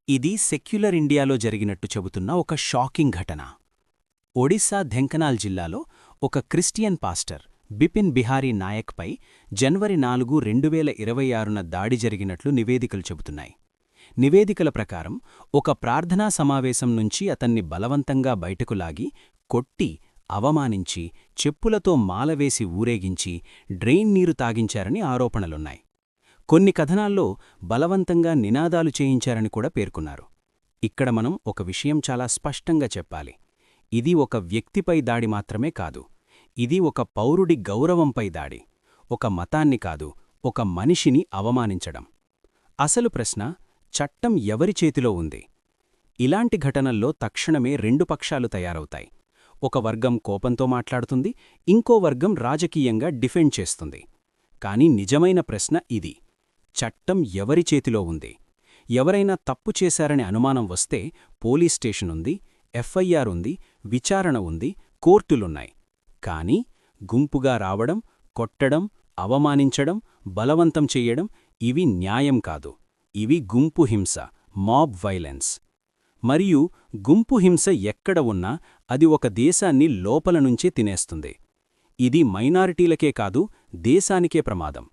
ఇది సెక్యులర్ ఇండియాలో జరిగినట్టు చెబుతున్న ఒక షాకింగ్ ఘటన. ఒడిశా ధెంకనాల్ జిల్లాలో ఒక క్రిస్టియన్ పాస్టర్ బిపిన్ బిహారీ నాయక్పై జనవరి 4, 2026న దాడి జరిగినట్లు నివేదికలు చెబుతున్నాయి. నివేదికల ప్రకారం ఒక ప్రార్థనా సమావేశం నుంచి అతన్ని బలవంతంగా బయటకు లాగి, కొట్టి, అవమానించి, చెప్పులతో మాలవేసి ఊరేగించి, డ్రెయిన్ నీరు తాగించారని ఆరోపణలున్నాయి. కొన్ని కథనాల్లో బలవంతంగా నినాదాలు చేయించారని కూడా పేర్కొన్నారు. ఇక్కడ మనం ఒక విషయం చాలా స్పష్టంగా చెప్పాలి. ఇది ఒక వ్యక్తిపై దాడి మాత్రమే కాదు. ఇది ఒక పౌరుడి గౌరవంపై దాడి. ఒక మతాన్ని కాదు, ఒక మనిషిని అవమానించడం. అసలు ప్రశ్న, చట్టం ఎవరి చేతిలో ఉంది? ఇలాంటి ఘటనల్లో తక్షణమే రెండు పక్షాలు తయారవుతాయి. ఒక వర్గం కోపంతో మాట్లాడుతుంది, ఇంకో వర్గం రాజకీయంగా డిఫెండ్ చేస్తుంది. కానీ నిజమైన ప్రశ్న ఇది: చట్టం ఎవరి చేతిలో ఉంది? ఎవరైనా తప్పు చేశారనే అనుమానం వస్తే పోలీస్ స్టేషన్ ఉంది, ఎఫ్ఐఆర్ ఉంది, విచారణ ఉంది, కోర్టులున్నాయి. కానీ గుంపుగా రావడం, కొట్టడం, అవమానించడం, బలవంతం చెయ్యడం — ఇవి న్యాయం కాదు. ఇవి గుంపు హింస, మాబ్ వైలెన్స్. మరియు గుంపు హింస ఎక్కడ ఉన్నా అది ఒక దేశాన్ని లోపల నుంచే తినేస్తుంది. ఇది మైనారిటీలకే కాదు, దేశానికే ప్రమాదం.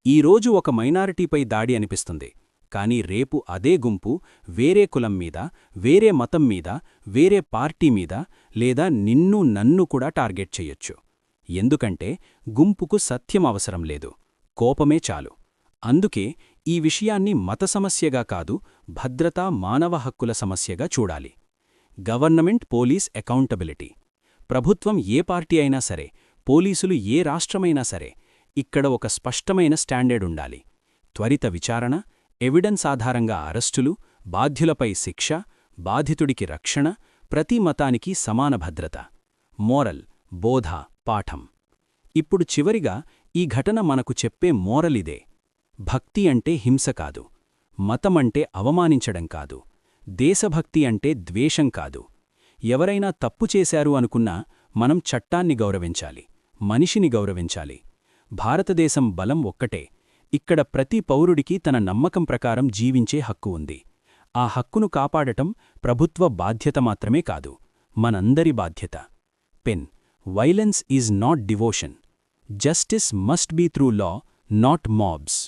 ఈరోజు ఒక మైనారిటీపై దాడి అనిపిస్తుంది, కానీ రేపు అదే గుంపు వేరే కులం మీద, వేరే మతం మీద, వేరే పార్టీ మీద, లేదా నిన్ను నన్ను కూడా టార్గెట్ చెయ్యొచ్చు. ఎందుకంటే గుంపుకు సత్యం అవసరం లేదు, కోపమే చాలు. అందుకే ఈ విషయాన్ని మత సమస్యగా కాదు, భద్రతా, మానవ హక్కుల సమస్యగా చూడాలి. Government police accountability. ప్రభుత్వం ఏ పార్టీ అయినా సరే, పోలీసులు ఏ రాష్ట్రమైనా సరే, ఇక్కడ ఒక స్పష్టమైన స్టాండర్డ్ ఉండాలి. త్వరిత విచారణ, ఎవిడెన్స్ ఆధారంగా అరెస్టులు, బాధ్యులపై శిక్ష, బాధితుడికి రక్షణ, ప్రతి మతానికి సమాన భద్రత. మోరల్, బోధ, పాఠం. ఇప్పుడు చివరిగా ఈ ఘటన మనకు చెప్పే మోరల్ ఇదే: భక్తి అంటే హింస కాదు, మతమంటే అవమానించడం కాదు, దేశభక్తి అంటే ద్వేషం కాదు. ఎవరైనా తప్పు చేశారు అనుకున్నా మనం చట్టాన్ని గౌరవించాలి, మనిషిని గౌరవించాలి. భారతదేశం బలం ఒక్కటే. ఇక్కడ ప్రతి పౌరుడికి తన నమ్మకం ప్రకారం జీవించే హక్కు ఉంది. ఆ హక్కును కాపాడటం ప్రభుత్వ బాధ్యత మాత్రమే కాదు, మనందరి బాధ్యత. Pen: violence is not devotion. Justice must be through law, not mobs.